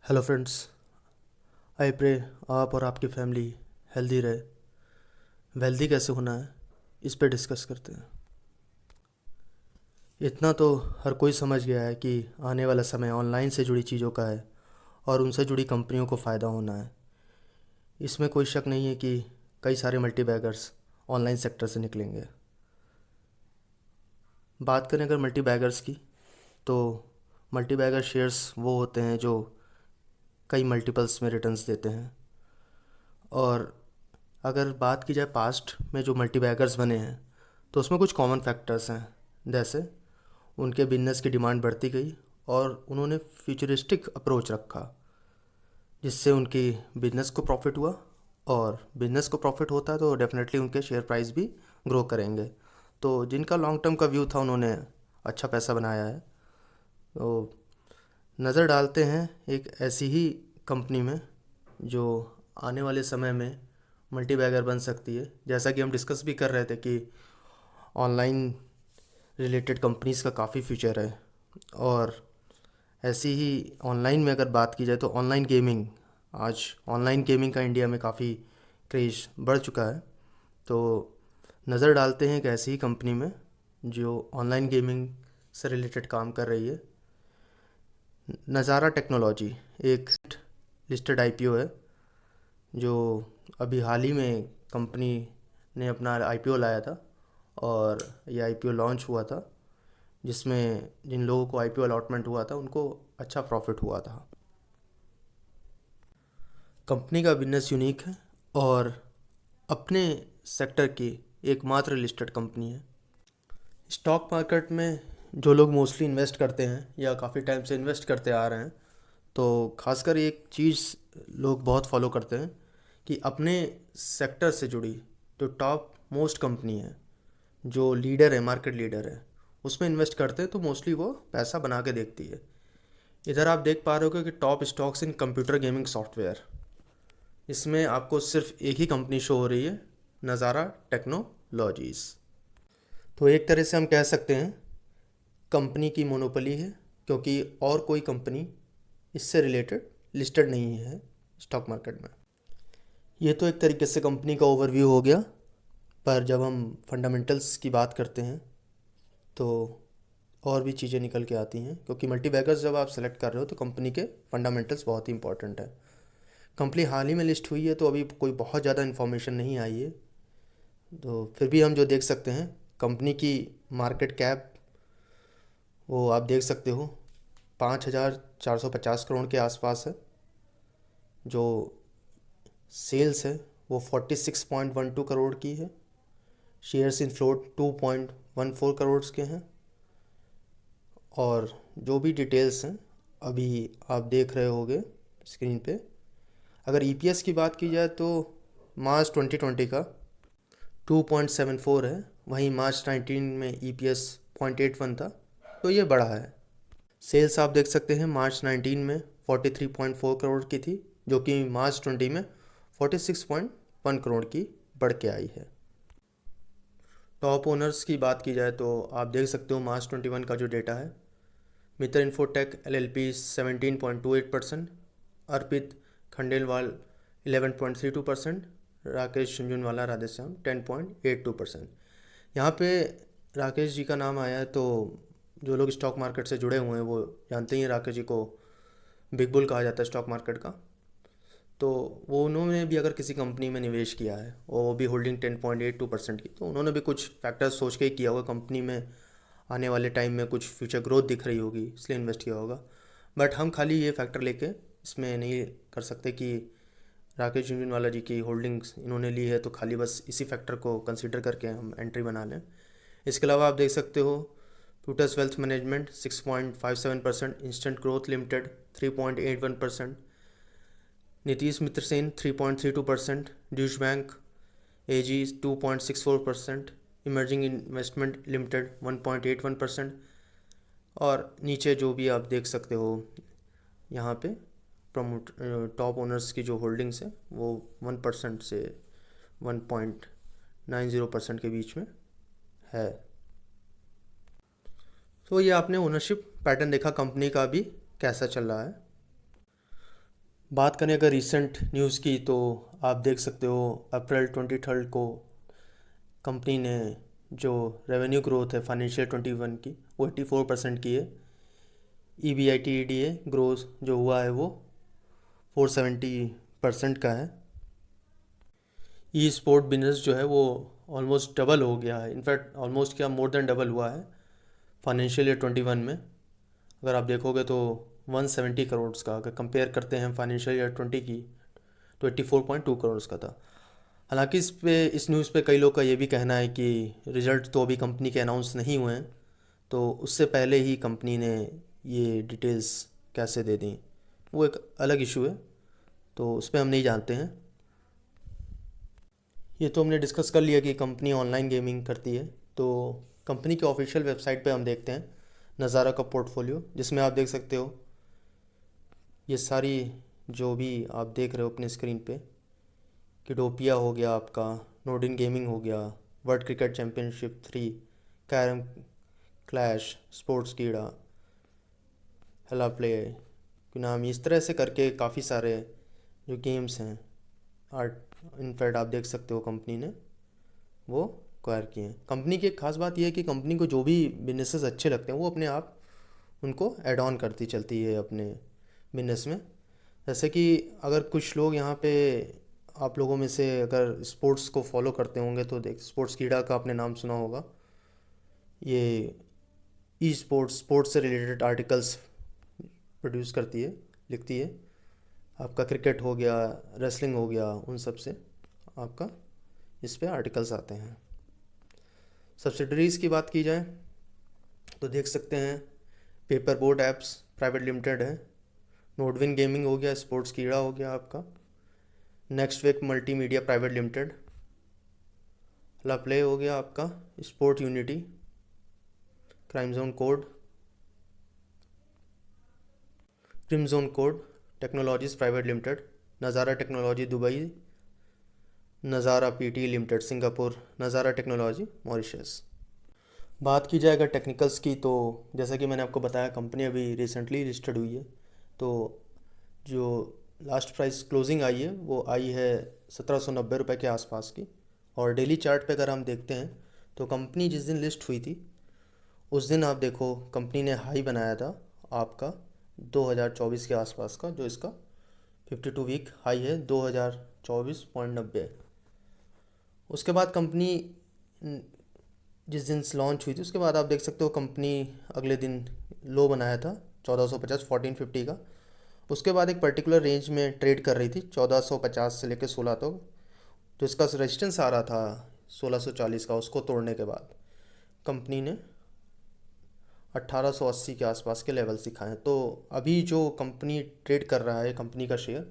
Hello friends. I pray आप और आपकी फैमिली हेल्दी रहे। वेल्दी कैसे होना है इस पे डिस्कस करते हैं। इतना तो हर कोई समझ गया है कि आने वाला समय ऑनलाइन से जुड़ी चीज़ों का है और उनसे जुड़ी कंपनियों को फ़ायदा होना है। इसमें कोई शक नहीं है कि कई सारे मल्टीबैगर्स ऑनलाइन सेक्टर से निकलेंगे। बात करें अगर मल्टीबैगर्स की, तो मल्टीबैगर शेयर्स वो होते हैं जो कई मल्टीपल्स में रिटर्न्स देते हैं। और अगर बात की जाए पास्ट में जो मल्टीबैगर्स बने हैं, तो उसमें कुछ कॉमन फैक्टर्स हैं। जैसे उनके बिजनेस की डिमांड बढ़ती गई और उन्होंने फ्यूचरिस्टिक अप्रोच रखा, जिससे उनकी बिजनेस को प्रॉफिट हुआ। और बिजनेस को प्रॉफिट होता है तो डेफिनेटली उनके शेयर प्राइस भी ग्रो करेंगे। तो जिनका लॉन्ग टर्म का व्यू था उन्होंने अच्छा पैसा बनाया है। तो नज़र डालते हैं एक ऐसी ही कंपनी में जो आने वाले समय में मल्टीबैगर बन सकती है। जैसा कि हम डिस्कस भी कर रहे थे कि ऑनलाइन रिलेटेड कंपनीज़ का काफ़ी फ्यूचर है। और ऐसी ही ऑनलाइन में अगर बात की जाए तो ऑनलाइन गेमिंग, आज ऑनलाइन गेमिंग का इंडिया में काफ़ी क्रेज़ बढ़ चुका है। तो नज़र डालते हैं एक ऐसी ही कंपनी में जो ऑनलाइन गेमिंग से रिलेटेड काम कर रही है। नज़ारा टेक्नोलॉजी एक लिस्टेड आईपीओ है, जो अभी हाल ही में कंपनी ने अपना आईपीओ लाया था। और ये आईपीओ लॉन्च हुआ था, जिसमें जिन लोगों को आईपीओ अलॉटमेंट हुआ था उनको अच्छा प्रॉफिट हुआ था। कंपनी का बिजनेस यूनिक है और अपने सेक्टर की एकमात्र लिस्टेड कंपनी है। स्टॉक मार्केट में जो लोग मोस्टली इन्वेस्ट करते हैं या काफ़ी टाइम से इन्वेस्ट करते आ रहे हैं, तो खासकर एक चीज़ लोग बहुत फॉलो करते हैं कि अपने सेक्टर से जुड़ी जो टॉप मोस्ट कंपनी है, जो लीडर है, मार्केट लीडर है, उसमें इन्वेस्ट करते हैं तो मोस्टली वो पैसा बना के देखती है। इधर आप देख पा रहे हो कि टॉप स्टॉक्स इन कंप्यूटर गेमिंग सॉफ्टवेयर, इसमें आपको सिर्फ एक ही कंपनी शो हो रही है, नज़ारा टेक्नोलॉजीज़। तो एक तरह से हम कह सकते हैं कंपनी की मोनोपोली है, क्योंकि और कोई कंपनी इससे रिलेटेड लिस्टेड नहीं है स्टॉक मार्केट में। ये तो एक तरीके से कंपनी का ओवरव्यू हो गया। पर जब हम फंडामेंटल्स की बात करते हैं तो और भी चीज़ें निकल के आती हैं, क्योंकि मल्टीबैगर्स जब आप सेलेक्ट कर रहे हो तो कंपनी के फंडामेंटल्स बहुत ही इंपॉर्टेंट है। कंपनी हाल ही में लिस्ट हुई है तो अभी कोई बहुत ज़्यादा इन्फॉर्मेशन नहीं आई है। तो फिर भी हम जो देख सकते हैं कंपनी की मार्केट कैप, वो आप देख सकते हो 5,450 करोड़ के आसपास है। जो सेल्स है वो 46.12 करोड़ की है। शेयर्स इन फ्लोट 2.14 करोड़ के हैं। और जो भी डिटेल्स हैं अभी आप देख रहे होगे स्क्रीन पे। अगर ईपीएस की बात की जाए तो मार्च 2020 का 2.74 है, वहीं मार्च 19 में ईपीएस 0.81 था, तो ये बढ़ा है। सेल्स आप देख सकते हैं मार्च 19 में 43.4 करोड़ की थी, जो कि मार्च 20 में 46.1 करोड़ की बढ़ के आई है। टॉप ओनर्स की बात की जाए तो आप देख सकते हो मार्च 21 का जो डेटा है, मित्र इन्फोटेक एलएलपी 17.28%, अर्पित खंडेलवाल 11.32%, राकेश झुंझुनवाला राधेश्याम 10.82%। यहाँ पे राकेश जी का नाम आया है तो जो लोग स्टॉक मार्केट से जुड़े हुए हैं वो जानते ही हैं, राकेश जी को बिग बुल कहा जाता है स्टॉक मार्केट का। तो वो उन्होंने भी अगर किसी कंपनी में निवेश किया है और वो भी होल्डिंग 10.82% की, तो उन्होंने भी कुछ फैक्टर्स सोच के ही किया होगा। कंपनी में आने वाले टाइम में कुछ फ्यूचर ग्रोथ दिख रही होगी इसलिए इन्वेस्ट किया होगा। बट हम खाली ये फैक्टर लेके इसमें नहीं कर सकते कि राकेश झुनझुनवाला जी की होल्डिंग्स इन्होंने ली है तो खाली बस इसी फैक्टर को कंसीडर करके हम एंट्री बना लें। इसके अलावा आप देख सकते हो टूटस wealth management 6.57%, instant growth limited 3.81%, Nitish Mitra Sen 3.32%, Deutsche Bank AG 2.64%, emerging investment limited 1.81%। और नीचे जो भी आप देख सकते हो यहाँ पे प्रमोट टॉप ओनर्स की जो होल्डिंग्स है वो 1% से 1.90% के बीच में है। तो ये आपने ओनरशिप पैटर्न देखा कंपनी का भी कैसा चल रहा है। बात करें अगर रीसेंट न्यूज़ की, तो आप देख सकते हो अप्रैल 23 को कंपनी ने जो रेवेन्यू ग्रोथ है फाइनेंशियल 21 की वो 84% की है। EBITDA ग्रोथ जो हुआ है वो 470% का है। ई स्पोर्ट बिजनेस जो है वो ऑलमोस्ट डबल हो गया है, इनफैक्ट ऑलमोस्ट क्या मोर देन डबल हुआ है फाइनेंशियल ईयर 21 में। अगर आप देखोगे तो 170 करोड़ का, अगर कंपेयर करते हैं फाइनेंशियल ईयर 20 की तो 84.2 करोड़ का था। हालांकि इस न्यूज़ पे कई लोग का ये भी कहना है कि रिज़ल्ट तो अभी कंपनी के अनाउंस नहीं हुए हैं, तो उससे पहले ही कंपनी ने ये डिटेल्स कैसे दे दी, वो एक अलग इशू है, तो उस पर हम नहीं जानते हैं। ये तो हमने डिस्कस कर लिया कि कंपनी ऑनलाइन गेमिंग करती है। तो कंपनी के ऑफिशियल वेबसाइट पे हम देखते हैं नज़ारा का पोर्टफोलियो, जिसमें आप देख सकते हो ये सारी जो भी आप देख रहे हो अपने स्क्रीन पे, किडोपिया हो गया आपका, नोडिन गेमिंग हो गया, world cricket championship 3, carrom clash, sports कीड़ा, हेला प्ले, कुनामी, इस तरह से करके काफ़ी सारे जो गेम्स हैं आर्ट इनफैक्ट आप देख सकते हो कंपनी ने वो एक्वायर किए हैं। कंपनी की एक खास बात यह है कि कंपनी को जो भी बिजनेसेस अच्छे लगते हैं वो अपने आप उनको ऐड ऑन करती चलती है अपने बिजनेस में। जैसे कि अगर कुछ लोग यहाँ पे आप लोगों में से अगर स्पोर्ट्स को फॉलो करते होंगे तो देख, स्पोर्ट्स कीड़ा का आपने नाम सुना होगा। ये ई स्पोर्ट्स से रिलेटेड आर्टिकल्स प्रोड्यूस करती है, लिखती है। आपका क्रिकेट हो गया, रेसलिंग हो गया, उन सब से आपका इस पे आर्टिकल्स आते हैं। सब्सिडरीज़ की बात की जाए तो देख सकते हैं paper boat apps private limited है, नोडविन गेमिंग हो गया, स्पोर्ट्स कीड़ा हो गया आपका, नेक्स्ट वेक मल्टीमीडिया प्राइवेट लिमिटेड, ला प्ले हो गया आपका, sport unity, crime zone code technologies private limited, नज़ारा टेक्नोलॉजी दुबई, नज़ारा पीटी लिमिटेड सिंगापुर, नज़ारा टेक्नोलॉजी मॉरिशस। बात की जाए अगर टेक्निकल्स की, तो जैसा कि मैंने आपको बताया कंपनी अभी रिसेंटली लिस्टेड हुई है। तो जो लास्ट प्राइस क्लोजिंग आई है वो आई है 1790 रुपये के आसपास की। और डेली चार्ट पे अगर हम देखते हैं तो कंपनी जिस दिन लिस्ट हुई थी उस दिन आप देखो कंपनी ने हाई बनाया था आपका 2024 के आसपास का, जो इसका 52 वीक हाई है 2024.90। उसके बाद कंपनी जिस दिन लॉन्च हुई थी उसके बाद आप देख सकते हो कंपनी अगले दिन लो बनाया था 1450 का। उसके बाद एक पर्टिकुलर रेंज में ट्रेड कर रही थी 1450 से लेकर 16 तक, तो इसका रेजिस्टेंस आ रहा था 1640 का। उसको तोड़ने के बाद कंपनी ने 1880 के आसपास के लेवल्स दिखाए हैं। तो अभी जो कंपनी ट्रेड कर रहा है कंपनी का शेयर,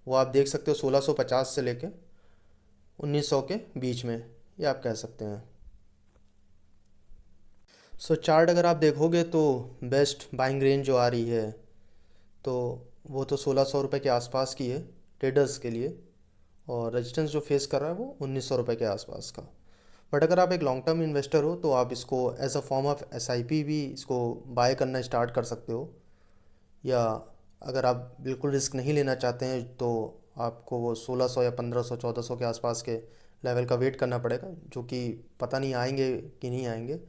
वो आप देख सकते हो 1650 से लेके 1900 के बीच में, ये आप कह सकते हैं। चार्ट अगर आप देखोगे तो बेस्ट बाइंग रेंज जो आ रही है तो वो तो 1600 रुपये के आसपास की है ट्रेडर्स के लिए, और रेजिस्टेंस जो फेस कर रहा है वो 1900 रुपये के आसपास का। बट अगर आप एक लॉन्ग टर्म इन्वेस्टर हो तो आप इसको as a form of SIP भी इसको बाय करना स्टार्ट कर सकते हो, या अगर आप बिल्कुल रिस्क नहीं लेना चाहते हैं तो आपको वो 1600 या 1500 1400 के आसपास के लेवल का वेट करना पड़ेगा, जो कि पता नहीं आएंगे कि नहीं आएंगे।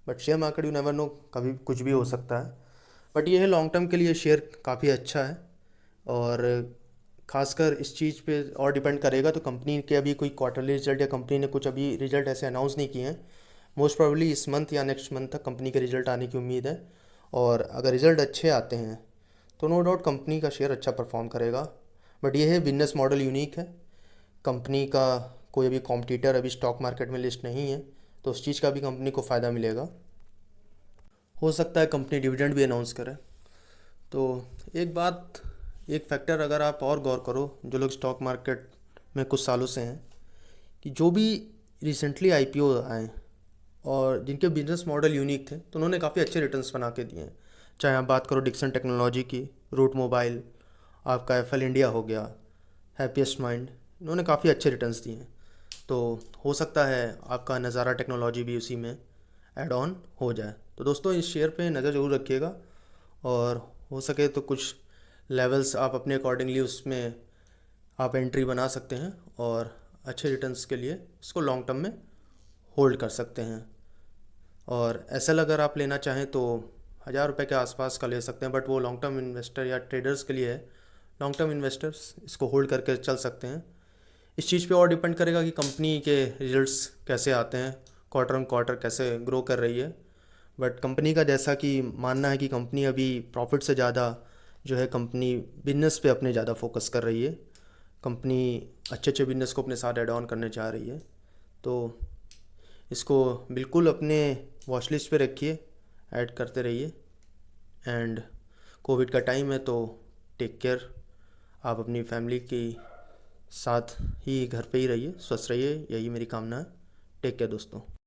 But share market you never know, कभी कुछ भी हो सकता है। बट ये है लॉन्ग टर्म के लिए शेयर काफ़ी अच्छा है, और खासकर इस चीज़ पे और डिपेंड करेगा तो कंपनी के अभी कोई क्वार्टरली रिजल्ट या कंपनी ने कुछ अभी रिजल्ट ऐसे अनाउंस नहीं किए हैं। मोस्ट प्रोबेबली इस मंथ या नेक्स्ट मंथ तक कंपनी के रिजल्ट आने की उम्मीद है, और अगर रिजल्ट अच्छे आते हैं तो नो डाउट कंपनी का शेयर अच्छा परफॉर्म करेगा। बट ये है बिजनेस मॉडल यूनिक है कंपनी का, कोई अभी कॉम्पिटिटर अभी स्टॉक मार्केट में लिस्ट नहीं है, तो उस चीज़ का भी कंपनी को फ़ायदा मिलेगा। हो सकता है कंपनी डिविडेंड भी अनाउंस करे। तो एक फैक्टर अगर आप और गौर करो, जो लोग स्टॉक मार्केट में कुछ सालों से हैं, कि जो भी रिसेंटली IPO आए और जिनके बिजनेस मॉडल यूनिक थे तो उन्होंने काफ़ी अच्छे रिटर्न्स बना के दिए हैं। चाहे आप बात करो डिक्सन टेक्नोलॉजी की, रूट मोबाइल, आपका FL इंडिया हो गया, हैप्पीएस्ट माइंड, इन्होंने काफ़ी अच्छे रिटर्न्स दिए हैं। तो हो सकता है आपका नज़ारा टेक्नोलॉजी भी उसी में ऐड ऑन हो जाए। तो दोस्तों इस शेयर पे नज़र ज़रूर रखिएगा, और हो सके तो कुछ लेवल्स आप अपने अकॉर्डिंगली उसमें आप एंट्री बना सकते हैं और अच्छे रिटर्न्स के लिए इसको लॉन्ग टर्म में होल्ड कर सकते हैं। और एसएल अगर आप लेना चाहें तो 1000 रुपये के आसपास का ले सकते हैं, बट वो लॉन्ग टर्म इन्वेस्टर या ट्रेडर्स के लिए है। लॉन्ग टर्म इन्वेस्टर्स इसको होल्ड करके चल सकते हैं। इस चीज़ पे और डिपेंड करेगा कि कंपनी के रिजल्ट्स कैसे आते हैं, क्वार्टर ऑन क्वार्टर कैसे ग्रो कर रही है। बट कंपनी का जैसा कि मानना है कि कंपनी अभी प्रॉफिट से ज़्यादा जो है कंपनी बिजनेस पे अपने ज़्यादा फोकस कर रही है। कंपनी अच्छे अच्छे बिजनेस को अपने साथ ऐड ऑन करने चाह रही है, तो इसको बिल्कुल अपने वॉच लिस्ट पे रखिए, ऐड करते रहिए। एंड कोविड का टाइम है तो टेक केयर, आप अपनी फैमिली के साथ ही घर पे ही रहिए, स्वस्थ रहिए, यही मेरी कामना है। टेक केयर दोस्तों।